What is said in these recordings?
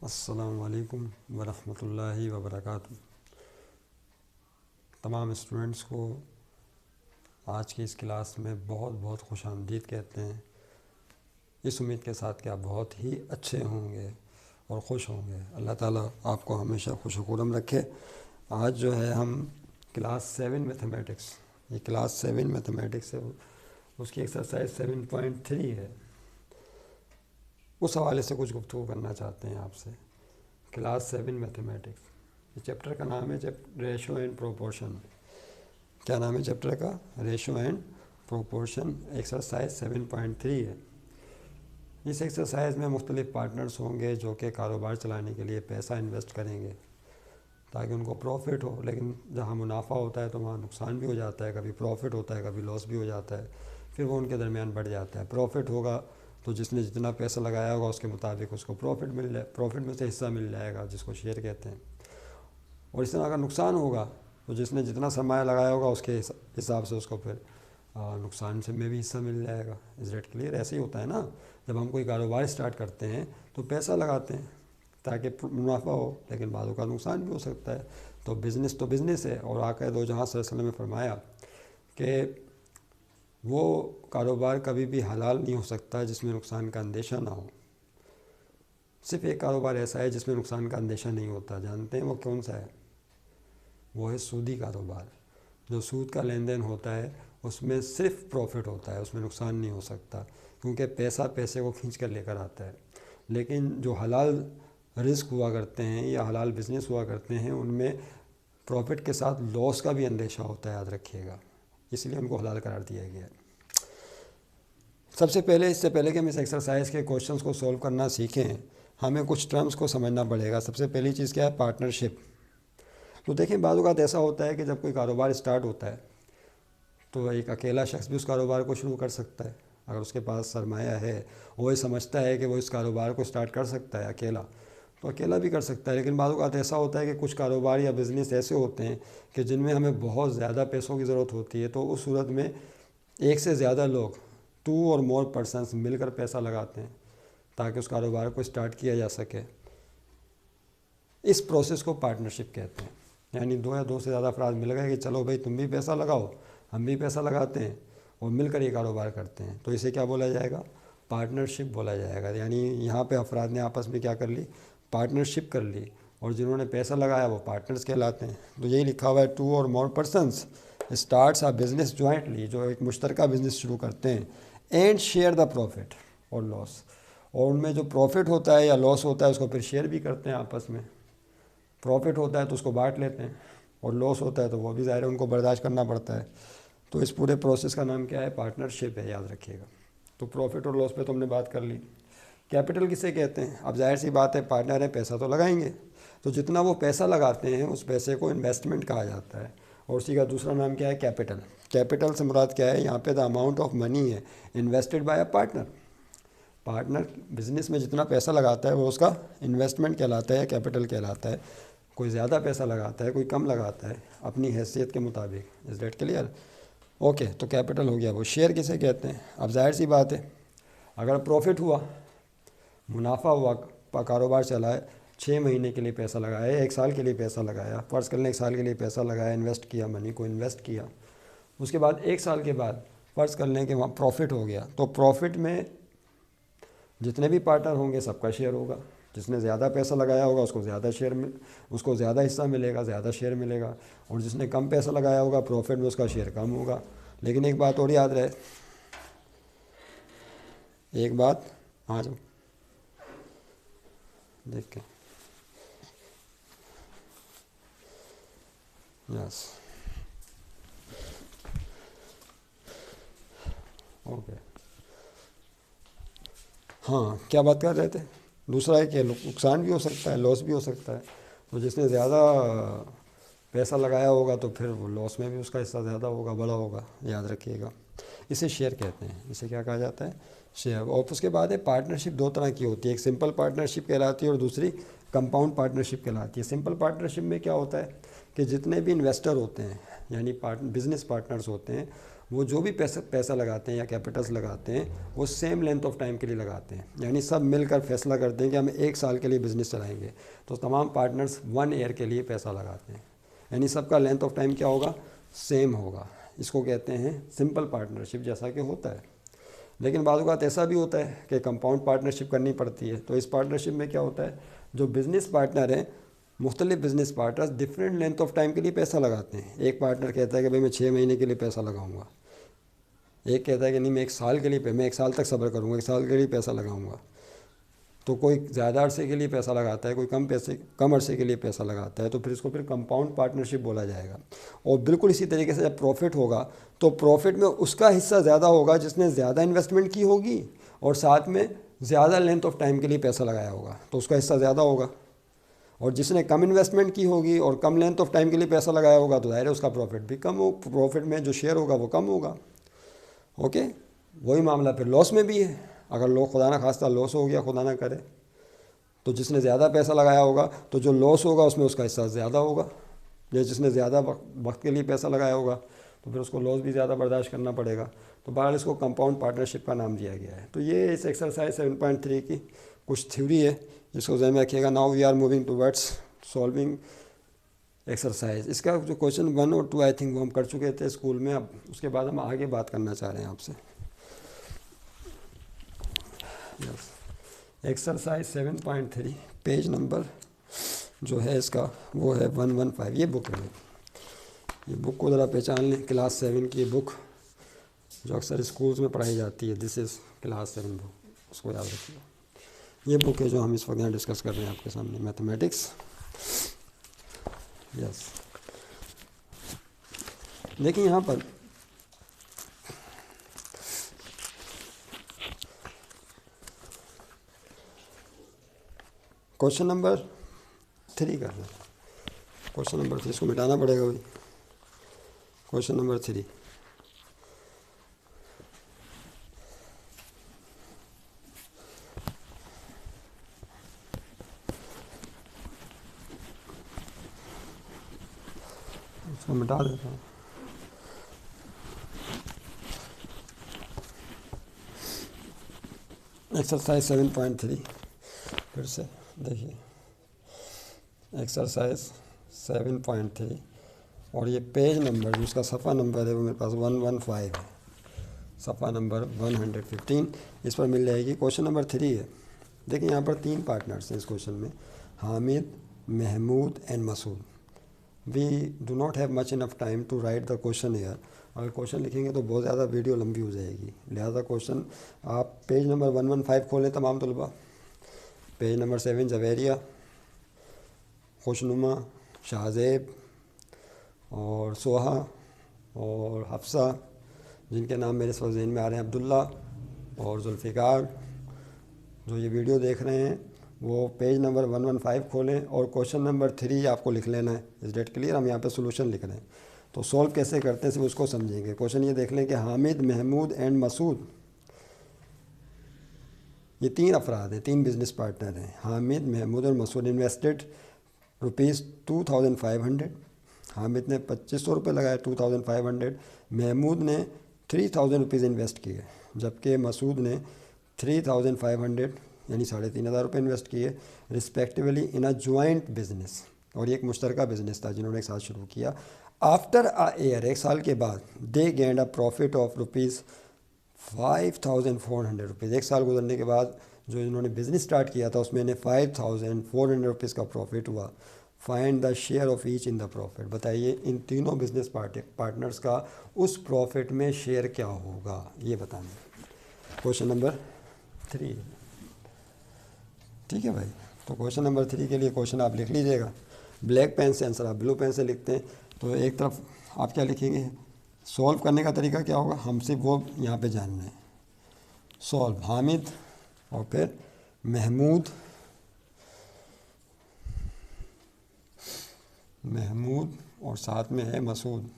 अस्सलामु अलैकुम वरहमतुल्लाहि वबरकातुहू। तमाम स्टूडेंट्स को आज की इस क्लास में बहुत बहुत खुशामदीद कहते हैं, इस उम्मीद के साथ कि आप बहुत ही अच्छे होंगे और खुश होंगे। अल्लाह ताला आपको हमेशा खुश खुरम रखे। आज जो है हम क्लास 7 मैथमेटिक्स, ये क्लास 7 मैथमेटिक्स है, उसकी एक्सरसाइज 7.3 है, उस हवाले से कुछ गुफ्तगू करना चाहते हैं आपसे। क्लास 7 मैथमेटिक्स, इस चैप्टर का नाम है रेशो एंड प्रोपोर्शन। क्या नाम है चैप्टर का? Ratio and proportion. एक्सरसाइज 7.3 है। इस एक्सरसाइज में मुख्तलिफ पार्टनर्स होंगे जो कि कारोबार चलाने के लिए पैसा इन्वेस्ट करेंगे ताकि उनको प्रॉफिट हो, लेकिन जहाँ मुनाफा होता है तो वहाँ नुकसान भी हो जाता है, कभी प्रॉफिट होता है कभी लॉस भी हो जाता है, फिर वो उनके दरमियान बढ़ जाता है। प्रॉफिट होगा तो जिसने जितना पैसा लगाया होगा उसके मुताबिक उसको प्रॉफिट मिल जाए, प्रॉफिट में से हिस्सा मिल जाएगा जिसको शेयर कहते हैं। और इस तरह अगर नुकसान होगा तो जिसने जितना सरमाया लगाया होगा उसके हिसाब से उसको फिर नुकसान से में भी हिस्सा मिल जाएगा। इस रेट क्लियर? ऐसे ही होता है ना, जब हम कोई कारोबार स्टार्ट करते हैं तो पैसा लगाते हैं ताकि मुनाफा हो, लेकिन बाज़ों का नुकसान भी हो सकता है। तो बिज़नेस है। और आक़ा दो जहाँ सल्लल्लाहु अलैहि वसल्लम ने फरमाया कि वो कारोबार कभी भी हलाल नहीं हो सकता जिसमें नुकसान का अंदेशा ना हो। सिर्फ एक कारोबार ऐसा है जिसमें नुकसान का अंदेशा नहीं होता। जानते हैं वो कौन सा है? वो है सूदी कारोबार। जो सूद का लेन देन होता है उसमें सिर्फ प्रॉफिट होता है, उसमें नुकसान नहीं हो सकता, क्योंकि पैसा पैसे को खींच कर लेकर आता है। लेकिन जो हलाल रिस्क हुआ करते हैं या हलाल बिज़नेस हुआ करते हैं उनमें प्रॉफिट के साथ लॉस का भी अंदेशा होता है, याद रखिएगा, इसलिए उनको हलाल करार दिया गया है। इससे पहले कि हम इस एक्सरसाइज के क्वेश्चंस को सॉल्व करना सीखें, हमें कुछ टर्म्स को समझना पड़ेगा। सबसे पहली चीज़ क्या है? पार्टनरशिप। तो देखें, बाज़ औक़ात ऐसा होता है कि जब कोई कारोबार स्टार्ट होता है तो एक अकेला शख्स भी उस कारोबार को शुरू कर सकता है। अगर उसके पास सरमाया है, वो ये समझता है कि वो इस कारोबार को स्टार्ट कर सकता है अकेला, तो अकेला भी कर सकता है। लेकिन बाज़ औक़ात ऐसा होता है कि कुछ कारोबार या बिज़नेस ऐसे होते हैं कि जिनमें हमें बहुत ज़्यादा पैसों की ज़रूरत होती है, तो उस सूरत में एक से ज़्यादा लोग, 2 और मोर पर्सनस मिलकर पैसा लगाते हैं ताकि उस कारोबार को स्टार्ट किया जा सके। इस प्रोसेस को पार्टनरशिप कहते हैं। यानी 2 या 2 से ज़्यादा अफराद मिल गए कि चलो भाई तुम भी पैसा लगाओ, हम भी पैसा लगाते हैं और मिलकर ये कारोबार करते हैं, तो इसे क्या बोला जाएगा? पार्टनरशिप बोला जाएगा। यानी यहाँ पे अफराद ने आपस में क्या कर ली? पार्टनरशिप कर ली, और जिन्होंने पैसा लगाया वो पार्टनर्स कहलाते हैं। तो यही लिखा हुआ है, 2 और more persons starts a business jointly, जो एक मुश्तरका बिजनेस शुरू करते हैं, एंड शेयर द प्रॉफिट और लॉस, और उनमें जो प्रॉफिट होता है या लॉस होता है उसको फिर शेयर भी करते हैं आपस में। प्रॉफिट होता है तो उसको बांट लेते हैं, और लॉस होता है तो वो भी ज़ाहिर है उनको बर्दाश्त करना पड़ता है। तो इस पूरे प्रोसेस का नाम क्या है? पार्टनरशिप है, याद रखिएगा। तो प्रॉफिट और लॉस पे तो हमने बात कर ली। कैपिटल किसे कहते हैं? अब जाहिर सी बात है, पार्टनर है, पैसा तो लगाएंगे, तो जितना वो पैसा लगाते हैं उस पैसे को इन्वेस्टमेंट कहा जाता है, और उसी का दूसरा नाम क्या है? कैपिटल। कैपिटल से मुराद क्या है? यहाँ पे द अमाउंट ऑफ मनी है invested bye a partner. Partner business में जितना पैसा लगाता है वो उसका इन्वेस्टमेंट कहलाता है या कैपिटल कहलाता है। कोई ज़्यादा पैसा लगाता है, कोई कम लगाता है, अपनी हैसियत के मुताबिक। Is that clear? ओके, तो कैपिटल हो गया वो। शेयर किसे कहते हैं? अब जाहिर सी बात है, अगर प्रॉफिट हुआ, मुनाफा हुआ, कारोबार चला है, 6 महीने के लिए पैसा लगाया, 1 साल के लिए पैसा लगाया, फ़र्ज़ कर लें 1 साल के लिए पैसा लगाया, इन्वेस्ट किया, मनी को इन्वेस्ट किया, उसके बाद 1 साल के बाद फ़र्ज़ कर लें कि वहाँ प्रॉफिट हो गया, तो प्रॉफिट में जितने भी पार्टनर होंगे सबका शेयर होगा। जिसने ज़्यादा पैसा लगाया होगा उसको ज़्यादा हिस्सा मिलेगा, ज़्यादा शेयर मिलेगा, और जिसने कम पैसा लगाया होगा प्रॉफिट में उसका शेयर कम होगा। लेकिन एक बात और याद रहे, एक बात, हाँ जो देख के, यस, ओके, हाँ, क्या बात कर रहे थे? दूसरा है कि नुकसान भी हो सकता है, लॉस भी हो सकता है। तो जिसने ज़्यादा पैसा लगाया होगा तो फिर वो लॉस में भी उसका हिस्सा ज़्यादा होगा, बड़ा होगा, याद रखिएगा। इसे शेयर कहते हैं। इसे क्या कहा जाता है? शेयर। और उसके बाद है पार्टनरशिप। 2 तरह की होती है, एक सिंपल पार्टनरशिप कहलाती है और दूसरी कंपाउंड पार्टनरशिप कहलाती है। सिंपल पार्टनरशिप में क्या होता है कि जितने भी इन्वेस्टर होते हैं, यानी बिजनेस पार्टनर्स होते हैं, वो जो भी पैसा लगाते हैं या कैपिटल्स लगाते हैं वो सेम लेंथ ऑफ टाइम के लिए लगाते हैं, यानी सब मिलकर फैसला करते हैं कि हम 1 साल के लिए बिज़नेस चलाएंगे, तो तमाम पार्टनर्स 1 ईयर के लिए पैसा लगाते हैं, यानी सबका लेंथ ऑफ टाइम क्या होगा, सेम होगा। इसको कहते हैं सिंपल पार्टनरशिप जैसा कि होता है। लेकिन बाद बात ऐसा भी होता है कि कंपाउंड पार्टनरशिप करनी पड़ती है। तो इस पार्टनरशिप में क्या होता है, जो बिज़नेस पार्टनर हैं, मुख्तलिफ business partners different length of time के लिए पैसा लगाते हैं। एक पार्टनर कहता है कि भाई मैं 6 महीने के लिए पैसा लगाऊंगा, एक कहता है कि नहीं मैं 1 साल के लिए, मैं 1 साल तक सब्र करूँगा, 1 साल के लिए पैसा लगाऊंगा। तो कोई ज़्यादा अरसे के लिए पैसा लगाता है, कोई कम अरसे के लिए पैसा लगाता है, तो फिर इसको फिर कंपाउंड पार्टनरशिप बोला जाएगा। और बिल्कुल इसी तरीके से जब प्रॉफिट होगा तो प्रॉफिट में उसका हिस्सा ज़्यादा होगा जिसने ज़्यादा इन्वेस्टमेंट की होगी और साथ में ज़्यादा लेंथ ऑफ टाइम के लिए पैसा लगाया होगा, तो उसका हिस्सा ज़्यादा होगा। और जिसने कम इन्वेस्टमेंट की होगी और कम लेंथ ऑफ टाइम के लिए पैसा लगाया होगा तो ज़ाहिर है उसका प्रॉफिट भी कम हो, प्रॉफिट में जो शेयर होगा वो कम होगा। ओके, वही मामला फिर लॉस में भी है। अगर खुदा ना खास्ता लॉस हो गया, खुदा ना करे, तो जिसने ज़्यादा पैसा लगाया होगा तो जो लॉस होगा उसमें उसका हिस्सा ज़्यादा होगा। या जिसने ज़्यादा वक्त के लिए पैसा लगाया होगा तो फिर उसको लॉस भी ज़्यादा बर्दाश्त करना पड़ेगा। तो बहरहाल इसको कंपाउंड पार्टनरशिप का नाम दिया गया है। तो ये इस एक्सरसाइज 7.3 की कुछ थ्योरी है, जिसको ध्यान में रखिएगा। Now we are moving towards solving exercise. इसका जो क्वेश्चन 1 और 2 आई थिंक वो हम कर चुके थे स्कूल में। अब उसके बाद हम आगे बात करना चाह रहे हैं आपसे। यस, एक्सरसाइज 7.3 पेज नंबर जो है इसका वो है 115। ये बुक है, ये बुक को ज़रा पहचान लें। क्लास 7 की बुक जो अक्सर स्कूल्स में पढ़ाई जाती है, दिस इज़ क्लास 7 बुक, उसको याद रखिएगा। ये बुक है जो हम इस वक्त यहाँ डिस्कस कर रहे हैं आपके सामने, मैथमेटिक्स। यस, देखिए यहाँ पर क्वेश्चन नंबर 3 कर रहे हैं। क्वेश्चन नंबर 3 इसको मिटाना पड़ेगा भाई। क्वेश्चन नंबर 3, इसको मिटा देता हूँ। एक्सरसाइज 7.3 फिर से देखिए, एक्सरसाइज 7.3 और ये पेज नंबर जो उसका सफ़ा नंबर है वो मेरे पास 115 है, सफ़ा नंबर 115 इस पर मिल जाएगी। क्वेश्चन नंबर 3 है। देखिए यहाँ पर 3 पार्टनर्स हैं इस क्वेश्चन में, Hamid, Mahmood and Masood. We do not have much enough time to write the question here. अगर क्वेश्चन लिखेंगे तो बहुत ज़्यादा वीडियो लंबी हो जाएगी, लिहाजा क्वेश्चन आप पेज नंबर 115 खोलें तमाम तलबा। पेज नंबर 7 जवेरिया, खुशनुमा, शाहजेब और सोहा और हफ्सा, जिनके नाम मेरे इस वक्त ज़हन में आ रहे हैं, अब्दुल्ला और जुल्फ़िकार। जो ये वीडियो देख रहे हैं वो पेज नंबर 115 खोलें और क्वेश्चन नंबर 3 आपको लिख लेना है। इस डेट क्लियर, हम यहाँ पे सोल्यूशन लिख रहे हैं। तो सॉल्व कैसे करते हैं सिर्फ उसको समझेंगे। क्वेश्चन ये देख लें कि हामिद, महमूद एंड मसूद, ये 3 अफराद हैं, 3 बिजनेस पार्टनर हैं। हामिद, महमूद और मसूद इन्वेस्टेड ₹2500। हामिद ने 2500 रुपये लगाए, 2500। महमूद ने 3000 रुपीज़ इन्वेस्ट किए, जबकि मसूद ने 3500 यानी 3500 रुपये इन्वेस्ट किए respectively in a joint business. और ये एक मुश्तरका बिजनेस था जिन्होंने एक साथ शुरू किया। आफ्टर अ ईयर, 1 साल के बाद, they gained a profit of ₹5400 rupees. 1 साल गुजरने के बाद जो इन्होंने बिज़नेस स्टार्ट किया था उसमें इन्हें 5400 रुपीज़ का प्रॉफिट हुआ। Find the share of each in the profit. बताइए इन तीनों बिजनेस पार्टनर्स का उस प्रॉफिट में शेयर क्या होगा, ये बताना। क्वेश्चन नंबर 3, ठीक है भाई। तो क्वेश्चन नंबर 3 के लिए क्वेश्चन आप लिख लीजिएगा। ब्लैक पेन से आंसर आप ब्लू पेन से लिखते हैं। तो एक तरफ आप क्या लिखेंगे, सॉल्व करने का तरीका क्या होगा, हम सिर्फ वो यहाँ पे जानना है। सॉल्व हामिद और फिर महमूद, और साथ में है मसूद।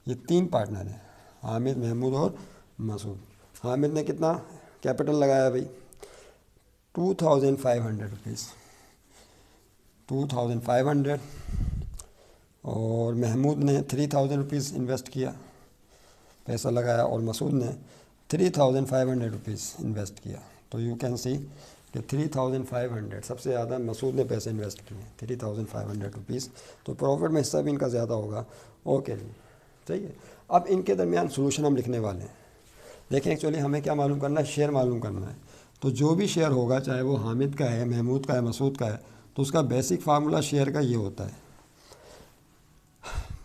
ये 3 पार्टनर हैं, हामिद, महमूद और मसूद। हामिद ने कितना कैपिटल लगाया भाई, 2500 रुपीज़, 2500। और महमूद ने 3000 रुपीज़ इन्वेस्ट किया। पैसा लगाया और मसूद ने 3,500 रुपीज़ इन्वेस्ट किया। तो यू कैन सी कि 3,500 सबसे ज़्यादा मसूद ने पैसे इन्वेस्ट किए 3,500 रुपीज़। तो प्रॉफिट में हिस्सा भी इनका ज़्यादा होगा। ओके जी, सही है। अब इनके दरमियान सोल्यूशन हम लिखने वाले हैं। देखें, एक्चुअली हमें क्या मालूम करना है, शेयर मालूम करना है। तो जो भी शेयर होगा, चाहे वो हामिद का है, महमूद का है, मसूद का है, तो उसका बेसिक फार्मूला शेयर का ये होता है।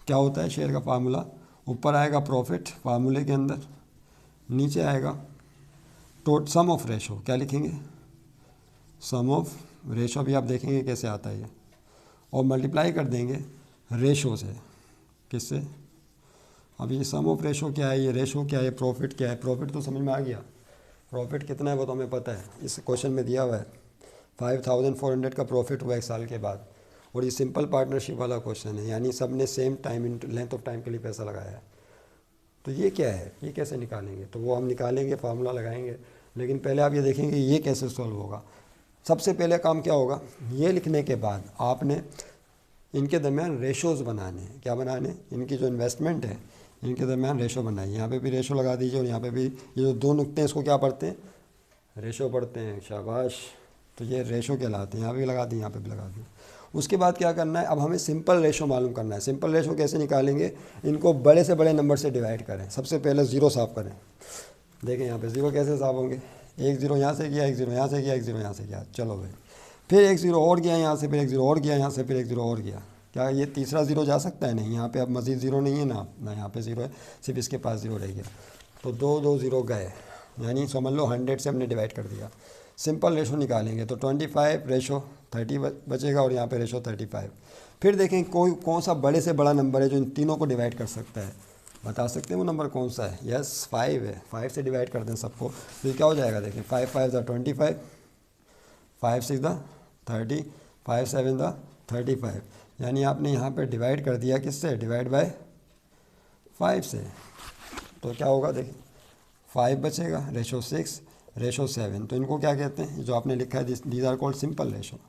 क्या होता है शेयर का फार्मूला? ऊपर आएगा प्रॉफिट फार्मूले के अंदर, नीचे आएगा सम ऑफ रेशो। क्या लिखेंगे? सम ऑफ रेशो। अभी आप देखेंगे कैसे आता है ये, और मल्टीप्लाई कर देंगे रेशो से। किससे? अब ये सम ऑफ रेशो क्या है, ये रेशो क्या है, प्रॉफिट क्या है? प्रॉफिट तो समझ में आ गया, प्रॉफिट कितना है वो तो हमें पता है, इस क्वेश्चन में दिया हुआ है 5,400 का प्रॉफिट हुआ 1 साल के बाद। और ये सिंपल पार्टनरशिप वाला क्वेश्चन है, यानी सब ने same time length of time के लिए पैसा लगाया है। तो ये क्या है, ये कैसे निकालेंगे? तो वो हम निकालेंगे, फार्मूला लगाएंगे। लेकिन पहले आप ये देखेंगे ये कैसे सॉल्व होगा। सबसे पहले काम क्या होगा, ये लिखने के बाद आपने इनके दरमियान रेशोज़ बनाने हैं। क्या बनाने? इनकी जो इन्वेस्टमेंट है इनके दरमियान रेशो बनाइए। यहाँ पे भी रेशो लगा दीजिए, और यहाँ पे भी ये जो 2 नुक्ते हैं इसको क्या पढ़ते हैं? रेशो पढ़ते हैं। शाबाश। तो ये रेशो कहलाते हैं। यहाँ पे भी लगा दी, यहाँ पे भी लगा दी। उसके बाद क्या करना है, अब हमें सिंपल रेशो मालूम करना है। सिंपल रेशो कैसे निकालेंगे? इनको बड़े से बड़े नंबर से डिवाइड करें। सबसे पहले ज़ीरो साफ़ करें। देखें यहाँ पे ज़ीरो कैसे साफ़ होंगे, 1 ज़ीरो यहाँ से किया, 1 ज़ीरो यहाँ से किया, 1 ज़ीरो यहाँ से किया। चलो भाई, फिर 1 ज़ीरो और गया यहाँ से, फिर 1 ज़ीरो और गया यहाँ से, फिर 1 ज़ीरो और गया। क्या ये तीसरा ज़ीरो जा सकता है? नहीं। यहाँ पे अब मज़ीद ज़ीरो नहीं है ना यहाँ पे ज़ीरो है, सिर्फ इसके पास ज़ीरो रह गया। तो 2 ज़ीरो गए, यानी समझ लो 100 से हमने डिवाइड कर दिया। सिंपल रेशो निकालेंगे तो 25 रेशो 30 बचेगा, और यहाँ पे रेशो 35। फिर देखें कौन सा बड़े से बड़ा नंबर है जो इन तीनों को डिवाइड कर सकता है। बता सकते हैं वो नंबर कौन सा है? यस, 5 है। 5 से डिवाइड कर दें सबको, तो ये क्या हो जाएगा? देखें, 5 5 25, 5 6 30, 5 7 35। यानी आपने यहाँ पे डिवाइड कर दिया किससे? डिवाइड बाय 5 से। तो क्या होगा? देखिए 5 बचेगा, रेशो 6, रेशो 7। तो इनको क्या कहते हैं? जो आपने लिखा है these are called simple ratio. तो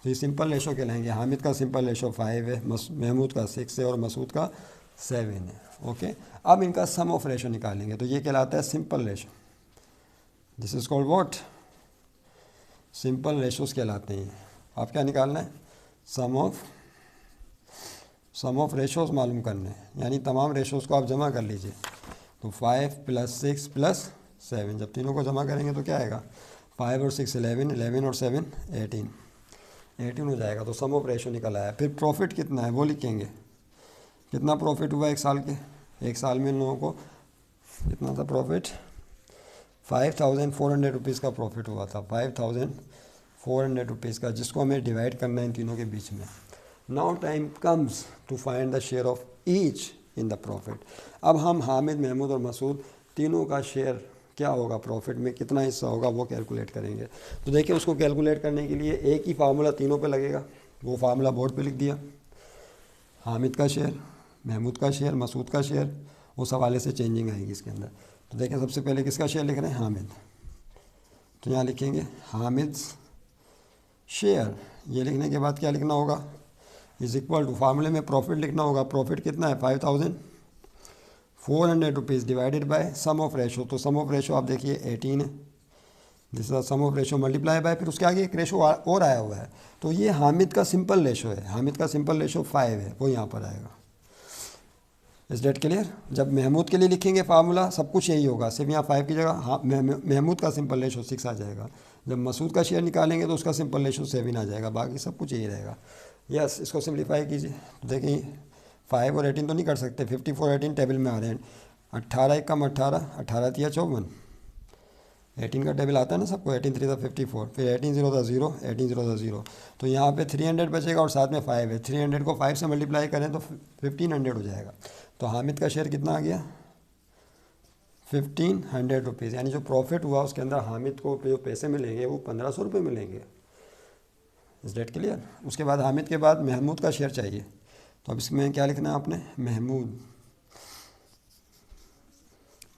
ये सिंपल रेशो कहलाएंगे। हामिद का सिंपल रेशो 5 है, महमूद का 6 है, और मसूद का 7 है। ओके, अब इनका सम ऑफ रेशो निकालेंगे, तो ये कहलाता है simple ratio. This is called what? Simple ratios कहलाते हैं। आप क्या निकालना है? सम ऑफ रेशोज़ मालूम करने हैं, यानी तमाम रेशोज़ को आप जमा कर लीजिए। तो 5 + 6 + 7, जब तीनों को जमा करेंगे तो क्या आएगा? 5 और 6 11, 11 और 7 18 हो जाएगा। तो सम ऑफ रेशो निकल आया। फिर प्रॉफिट कितना है वो लिखेंगे। कितना प्रॉफिट हुआ 1 साल के? 1 साल में इन लोगों को कितना था प्रॉफिट? 5,400 रुपीज़ का प्रॉफिट हुआ था। 5,400 रुपीज़ का, जिसको हमें डिवाइड करना है इन तीनों के बीच में। Now time comes to find the share of each in the profit. अब हम हामिद, महमूद और मसूद तीनों का शेयर क्या होगा प्रॉफिट में, कितना हिस्सा होगा वो कैलकुलेट करेंगे। तो देखिए, उसको कैलकुलेट करने के लिए एक ही फार्मूला तीनों पे लगेगा। वो फार्मूला बोर्ड पे लिख दिया। हामिद का शेयर, महमूद का शेयर, मसूद का शेयर, उस हवाले से चेंजिंग आएगी इसके अंदर। तो देखिए, सबसे पहले किसका शेयर लिख रहे हैं? हामिद। तो यहाँ लिखेंगे हामिद शेयर। ये लिखने के बाद क्या लिखना होगा? इज इक्वल टू, फार्मूले में प्रॉफिट लिखना होगा। प्रॉफिट कितना है? 5,400 rupees divided by sum of ratio. तो सम ऑफ रेशो आप देखिए 18 है। This is sum of ratio multiply by, फिर उसके आगे एक रेशो और आया हुआ है। तो ये हामिद का सिंपल रेशो है। हामिद का सिंपल रेशो 5 है, वो यहाँ पर आएगा। इस डेट क्लियर? जब महमूद के लिए लिखेंगे फार्मूला सब कुछ यही होगा, सिर्फ यहाँ 5 की जगह हाँ महमूद का सिंपल रेशो 6 आ जाएगा। जब मसूद का शेयर निकालेंगे तो उसका सिंपल रेशो 7 आ जाएगा। बाकी सब कुछ यही रहेगा। यस, इसको सिंप्लीफाई कीजिए। तो देखिए 5 और 18 तो नहीं कर सकते, 54 18 टेबल में आ रहे हैं। 18 1 कम 18, 18 3 54, 18 का टेबल आता है ना सबको। 18 3 54, फिर 18 0 0, 18 0 0। तो यहाँ पे 300 बचेगा और साथ में 5 है। 300 को 5 से मल्टीप्लाई करें तो 1500 हो जाएगा। तो हामिद का शेयर कितना आ गया? 1500 रुपीज़। यानी जो प्रॉफिट हुआ उसके अंदर हामिद को जो पैसे मिलेंगे वो 1500 रुपये मिलेंगे। इस डेट क्लियर? उसके बाद हामिद के बाद महमूद का शेयर चाहिए। तो अब इसमें क्या लिखना है आपने?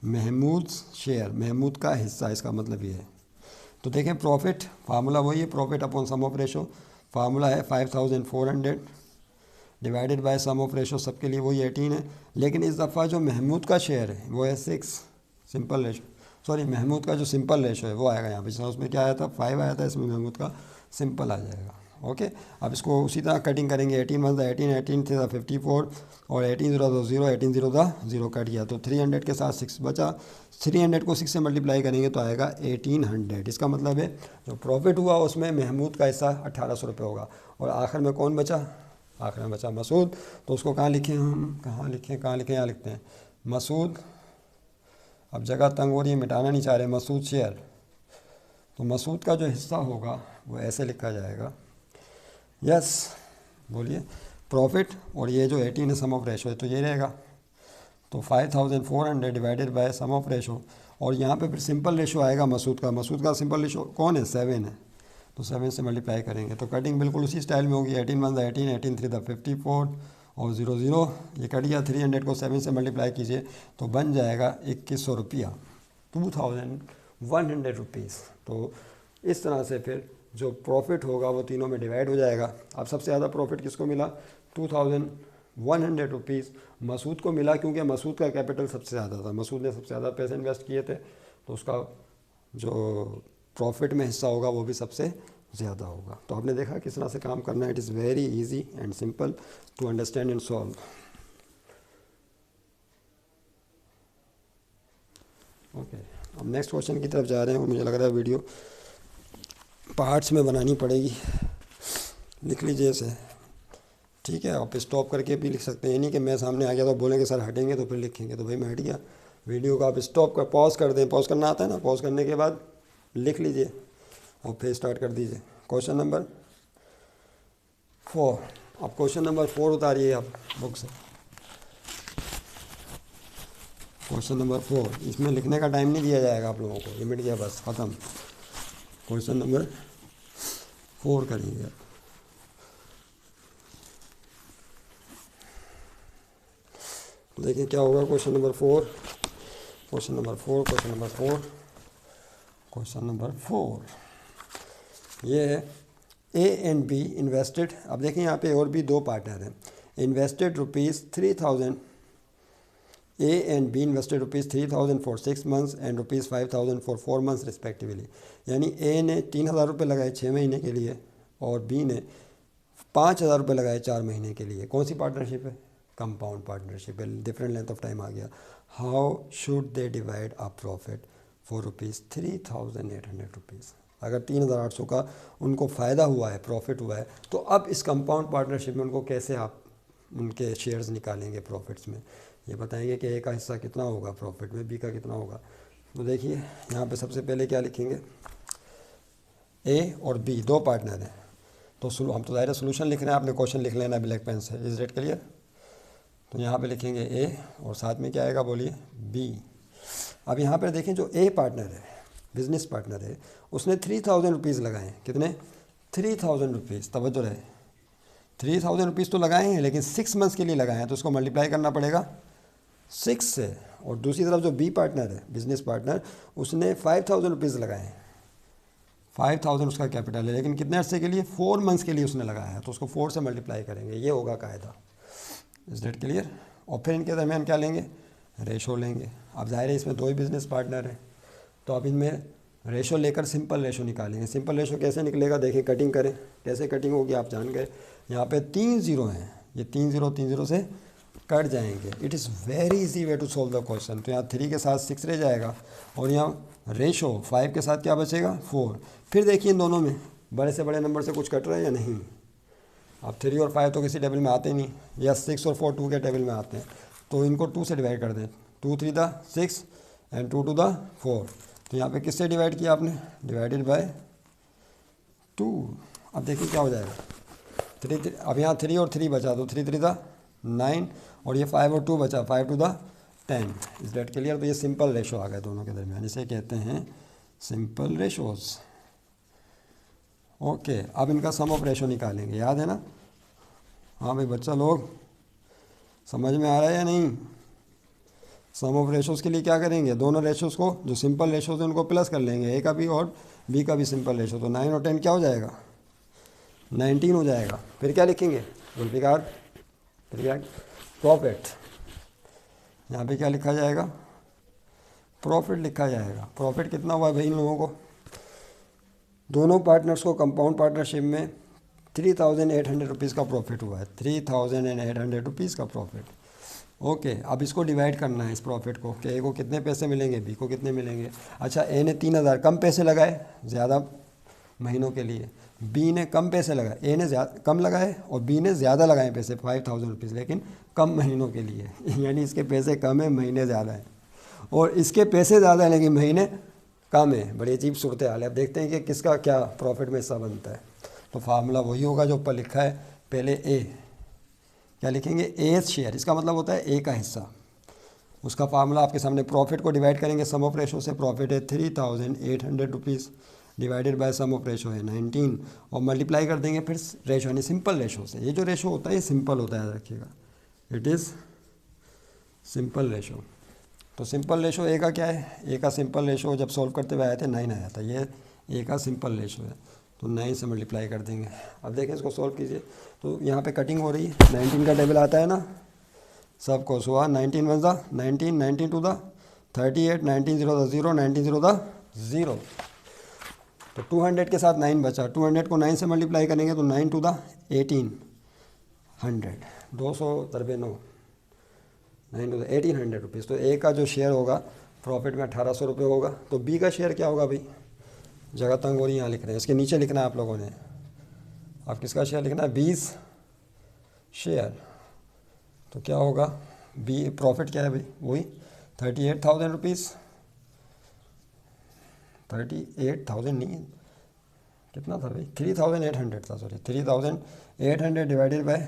महमूद शेयर, महमूद का हिस्सा, इसका मतलब ये है। तो देखें प्रॉफिट फार्मूला वही है, profit upon sum of ratio. Formula है 5,400 divided by sum of ratio, सबके लिए वही 18 है। लेकिन इस दफ़ा जो महमूद का शेयर है वो है 6, सिंपल रेशो, सॉरी महमूद का जो सिंपल रेशो है वो आएगा यहाँ पे। जैसे उसमें क्या आया था 5 आया था, इसमें महमूद का सिंपल आ जाएगा। ओके, अब इसको उसी तरह कटिंग करेंगे। 18 वन 18, 18 थे 54 और 18 0 तो 0, 18 0 था 0 कट गया, तो 300 के साथ 6 बचा। 300 को 6 से मल्टीप्लाई करेंगे तो आएगा 1800। इसका मतलब है जो प्रॉफिट हुआ उसमें महमूद का हिस्सा 1800 रुपये होगा। और आखिर में कौन बचा? आखिर में बचा मसूद। तो उसको कहाँ लिखें हम? कहाँ लिखें? यहाँ लिखते हैं मसूद। अब जगह तंग हो रही है, मिटाना नहीं चाह रहे, मसूद शेयर। तो मसूद का जो हिस्सा होगा वो ऐसे लिखा जाएगा, यस बोलिए, प्रॉफिट, और ये जो 18 है सम ऑफ रेशो है तो ये रहेगा। तो 5400 divided by sum of ratio, और यहाँ पे फिर सिंपल रेशो आएगा मसूद का। मसूद का सिंपल रेशो कौन है? 7 है, तो 7 से मल्टीप्लाई करेंगे तो कटिंग बिल्कुल उसी स्टाइल में होगी। 18 वन 18, 18 थ्री 54 और 0 0 ये कट गया। 300 को 7 से मल्टीप्लाई कीजिए तो बन जाएगा 2100 रुपया, 2100 रुपीज़। तो इस तरह से फिर जो प्रॉफिट होगा वो तीनों में डिवाइड हो जाएगा। अब सबसे ज़्यादा प्रॉफिट किसको मिला? 2100 रुपीज़ मसूद को मिला, क्योंकि मसूद का कैपिटल सबसे ज़्यादा था, मसूद ने सबसे ज़्यादा पैसे इन्वेस्ट किए थे, तो उसका जो प्रॉफिट में हिस्सा होगा वो भी सबसे ज़्यादा होगा। तो आपने देखा किस तरह से काम करना है। It is very easy and simple to understand and solve. Okay, अब नेक्स्ट क्वेश्चन की तरफ जा रहे हैं और मुझे लग रहा है वीडियो पार्ट्स में बनानी पड़ेगी। लिख लीजिए इसे, ठीक है। आप स्टॉप करके भी लिख सकते हैं, ये नहीं कि मैं सामने आ गया तो बोलेंगे सर हटेंगे तो फिर लिखेंगे, तो भाई मैं हट गया। वीडियो को आप स्टॉप कर पॉज कर दें, पॉज करना आता है ना, पॉज करने के बाद लिख लीजिए और फिर स्टार्ट कर दीजिए। क्वेश्चन नंबर 4, अब क्वेश्चन नंबर 4 उतारिए आप बुक से। क्वेश्चन नंबर 4, इसमें लिखने का टाइम नहीं दिया जाएगा आप लोगों को, ये मिट गया बस ख़त्म। क्वेश्चन नंबर 4 करेंगे आप। देखिए क्या होगा question number 4। Question number 4, question number 4, question number 4 ये है ए एंड बी इन्वेस्टेड। अब देखिए यहाँ पे और भी दो पार्टनर हैं। Invested ₹3000, A and be invested ₹3000 for 6 months and ₹5000 for 4 months respectively. यानी ए ने 3000 रुपये लगाए 6 महीने के लिए और बी ने 5000 रुपये लगाए 4 महीने के लिए। कौन सी पार्टनरशिप है? कंपाउंड पार्टनरशिप है, डिफरेंट लेंथ ऑफ टाइम आ गया। How should they divide a profit for ₹3800? अगर 3800 का उनको फ़ायदा हुआ है, प्रॉफिट हुआ है, तो अब इस कंपाउंड पार्टनरशिप में उनको कैसे आप उनके शेयर्स निकालेंगे प्रॉफिट्स में, ये बताएंगे कि ए का हिस्सा कितना होगा प्रॉफिट में, बी का कितना होगा। तो देखिए यहाँ पे सबसे पहले क्या लिखेंगे, ए और बी दो पार्टनर हैं, तो हम तो ज़ाहिर सोल्यूशन लिख रहे हैं, आपने क्वेश्चन लिख लेना ब्लैक पेन से। Is that clear? तो यहाँ पे लिखेंगे ए और साथ में क्या आएगा बोलिए, बी। अब यहाँ पर देखें जो ए पार्टनर है, बिजनेस पार्टनर है, उसने 3000 रुपीज़ लगाए। कितने? 3000 रुपीज़। तवज्जो रहे, 3000 रुपीज़ तो लगाए हैं, लेकिन 6 मंथ्स के लिए लगाए हैं, तो उसको मल्टीप्लाई करना पड़ेगा 6 से। और दूसरी तरफ जो बी पार्टनर है, बिजनेस पार्टनर, उसने 5000 रुपीज़ लगाए हैं। 5000 उसका कैपिटल है, लेकिन कितने अर्से के लिए? 4 मंथ्स के लिए उसने लगाया है, तो उसको 4 से मल्टीप्लाई करेंगे, ये होगा कायदा। Is that clear? और फिर इनके दरमियान क्या लेंगे? रेशो लेंगे। अब जाहिर है इसमें दो ही बिजनेस पार्टनर हैं, तो अब इनमें रेशो लेकर सिंपल रेशो निकालेंगे। सिंपल रेशो कैसे निकलेगा? देखिए कटिंग करें, कैसे कटिंग होगी आप जान गए। यहाँ पे 3 0 हैं, ये 3 0 से कट जाएंगे। It is very easy way to solve the question. तो यहाँ 3 के साथ 6 रह जाएगा और यहाँ रेशो 5 के साथ क्या बचेगा? 4। फिर देखिए इन दोनों में बड़े से बड़े नंबर से कुछ कट रहा है या नहीं। अब 3 और 5 तो किसी टेबल में आते नहीं, या 6 और 4 2 के टेबल में आते हैं, तो इनको 2 से डिवाइड कर दें। 2 3 द 6 एंड 2 2 द 4। तो यहाँ पे किससे डिवाइड किया आपने? Divided by 2। अब देखिए क्या हो जाएगा, 3 अब यहाँ 3 और 3 बचा, तो 3 3 द 9 और ये 5 और 2 बचा, 5 2 द 10। इस डेट क्लियर? तो ये सिंपल रेशो आ गया दोनों के दरमियान, इसे कहते हैं सिंपल रेशोज़। ओके, अब इनका सम ऑफ रेशो निकालेंगे, याद है ना? हाँ भाई बच्चा लोग, समझ में आ रहा है या नहीं? सम ऑफ रेशोज़ के लिए क्या करेंगे, दोनों रेशोज़ को जो सिंपल रेशोज़ हैं उनको प्लस कर लेंगे, ए का भी और बी का भी सिंपल रेशो। तो 9 और 10 क्या हो जाएगा? 19 हो जाएगा। फिर क्या लिखेंगे जुल्फ़िकार? फिर प्रॉफिट, यहाँ पे क्या लिखा जाएगा, प्रॉफिट लिखा जाएगा। प्रॉफिट कितना हुआ भाई इन लोगों को, दोनों पार्टनर्स को कंपाउंड पार्टनरशिप में 3,800 रुपीज़ का प्रॉफिट हुआ है, 3,800 रुपीज़ का प्रॉफिट। ओके, अब इसको डिवाइड करना है इस प्रॉफिट को कि ए को कितने पैसे मिलेंगे, बी को कितने मिलेंगे। अच्छा, ए ने 3,000 कम पैसे लगाए ज़्यादा महीनों के लिए, बी ने कम पैसे लगाए, ए ने कम लगाए और बी ने ज़्यादा लगाए पैसे 5,000 रुपीज़, लेकिन कम महीनों के लिए यानी इसके पैसे कम है, महीने ज़्यादा हैं, और इसके पैसे ज़्यादा हैं लेकिन महीने कम है। बड़ी अजीब सूरत हाल है। अब देखते हैं कि किसका क्या प्रॉफिट में हिस्सा बनता है। तो फार्मूला वही होगा जो ऊपर लिखा है। पहले ए क्या लिखेंगे, ए शेयर, इसका मतलब होता है ए का हिस्सा। उसका फार्मूला आपके सामने, प्रॉफिट को डिवाइड करेंगे सम ऑफ रेशो से। प्रॉफिट है 3,800 rupees divided by sum of ratio है 19, और मल्टीप्लाई कर देंगे फिर रेशो यानी सिंपल रेशो से। ये जो रेशो होता है ये सिंपल होता है, याद रखिएगा, इट इज़ सिंपल रेशो। तो सिंपल रेशो ए का क्या है, ए का सिंपल रेशो जब सॉल्व करते हुए आए थे 9 आया था, ये ए का सिंपल रेशो है, तो 9 से मल्टीप्लाई कर देंगे। अब देखें इसको सॉल्व कीजिए, तो यहाँ पे कटिंग हो रही है, 19 का टेबल आता है ना सबको, सो 19 वन ज़ा 19, 19 टू द 38, 19 0 द 0, 19 0 द 0, तो 200 के साथ 9 बचा, 200 को 9 से मल्टीप्लाई करेंगे तो 9 टू द 1800, 200 दरबे 9, 9 टू द 1800 रुपीज़। तो ए का जो शेयर होगा प्रॉफिट में 1,800 रुपये होगा। तो बी का शेयर क्या होगा भाई, जगह तंग हो रही है, यहाँ लिख रहे हैं, इसके नीचे लिखना है आप लोगों ने। अब किसका शेयर लिखना है, 20 शेयर। तो क्या होगा, बी प्रॉफिट क्या है भाई, वही 38,000 रुपीज़, 38,000 नहीं है, कितना था भाई, 3,800 था, sorry 3,800 divided by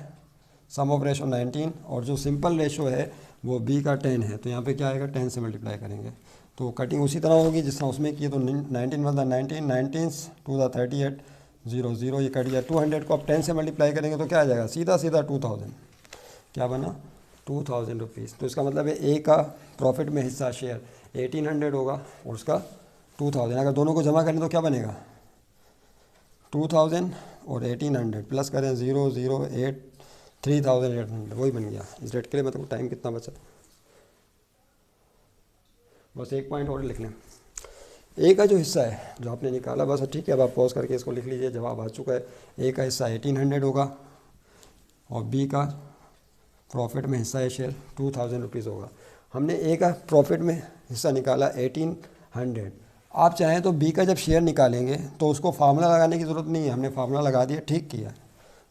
sum of ratio 19, और जो सिंपल रेशो है वो बी का 10 है, तो यहाँ पे क्या आएगा, 10 से मल्टीप्लाई करेंगे। तो कटिंग उसी तरह होगी जिस तरह उसमें की। तो 19 वन द 19, 19 टू द 38, 0 0, ये कट गया। 200 को आप 10 से मल्टीप्लाई करेंगे तो क्या आ जाएगा, सीधा सीधा 2,000, क्या बना 2,000 रुपीज़। तो इसका मतलब है ए का प्रॉफिट में हिस्सा शेयर 1,800 होगा और उसका 2,000। अगर दोनों को जमा करें तो क्या बनेगा, 2,000 और 1,800 प्लस करें 0 0 8, 3,800, वही बन गया। इस डेट के लिए मतलब टाइम कितना बचा, बस एक पॉइंट और लिख लें। ए का जो हिस्सा है जो आपने निकाला, बस ठीक है, अब आप पॉज करके इसको लिख लीजिए, जवाब आ चुका है। ए का हिस्सा 1,800 होगा और बी का प्रॉफिट में हिस्सा है शेयर 2,000 रुपीज़ होगा। हमने ए का प्रॉफिट में हिस्सा निकाला 1,800। आप चाहें तो बी का जब शेयर निकालेंगे तो उसको फार्मूला लगाने की ज़रूरत नहीं है, हमने फार्मूला लगा दिया, ठीक किया,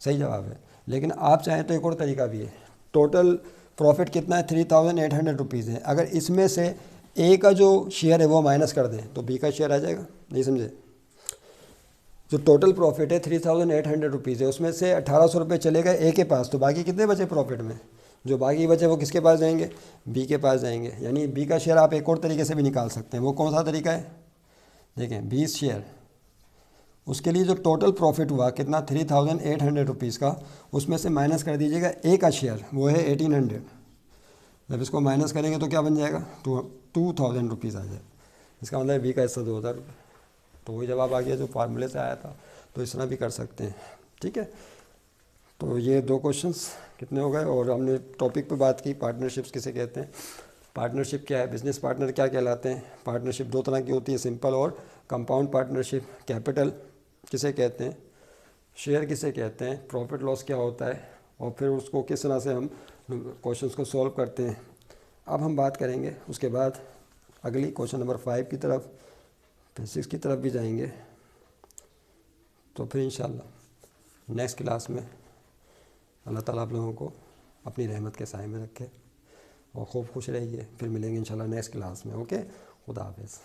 सही जवाब है। लेकिन आप चाहें तो एक और तरीका भी है। टोटल प्रॉफिट कितना है, 3,800 रुपीज़ है। अगर इसमें से ए का जो शेयर है वो माइनस कर दें तो बी का शेयर आ जाएगा, नहीं समझे। जो टोटल प्रॉफिट है 3,800 रुपीज़ है, उसमें से 1,800 रुपये चले गए ए के पास, तो बाकी कितने बचे प्रॉफिट में, जो बाकी बचे वो किसके पास जाएंगे, बी के पास जाएंगे। यानी बी का शेयर आप एक और तरीके से भी निकाल सकते हैं। वो कौन सा तरीका है, देखें 20 शेयर, उसके लिए जो टोटल प्रॉफिट हुआ कितना 3,800 रुपीज़ का, उसमें से माइनस कर दीजिएगा ए का शेयर, वो है 1,800। जब इसको माइनस करेंगे तो क्या बन जाएगा, 2,000 रुपीज़ आ जाए। इसका मतलब बी का हिस्सा 2,000 रुपये। तो वही जवाब आ गया जो फार्मूले से आया था। तो इस तरह भी कर सकते हैं, ठीक है। तो ये 2 क्वेश्चंस कितने हो गए। और हमने टॉपिक पे बात की, पार्टनरशिप्स किसे कहते हैं, पार्टनरशिप क्या है, बिजनेस पार्टनर क्या कहलाते हैं। पार्टनरशिप 2 तरह की होती है, सिंपल और कंपाउंड पार्टनरशिप। कैपिटल किसे कहते हैं, शेयर किसे कहते हैं, प्रॉफिट लॉस क्या होता है, और फिर उसको किस तरह से हम क्वेश्चंस को सॉल्व करते हैं, अब हम बात करेंगे। उसके बाद अगली क्वेश्चन नंबर 5 की तरफ, फिर 6 की तरफ भी जाएंगे। तो फिर इंशाल्लाह नेक्स्ट क्लास में अल्लाह ताला आप लोगों को अपनी रहमत के साए में रखे और खूब खुश रहिए। फिर मिलेंगे इंशाल्लाह नेक्स्ट क्लास में। ओके, खुदा हाफिज़।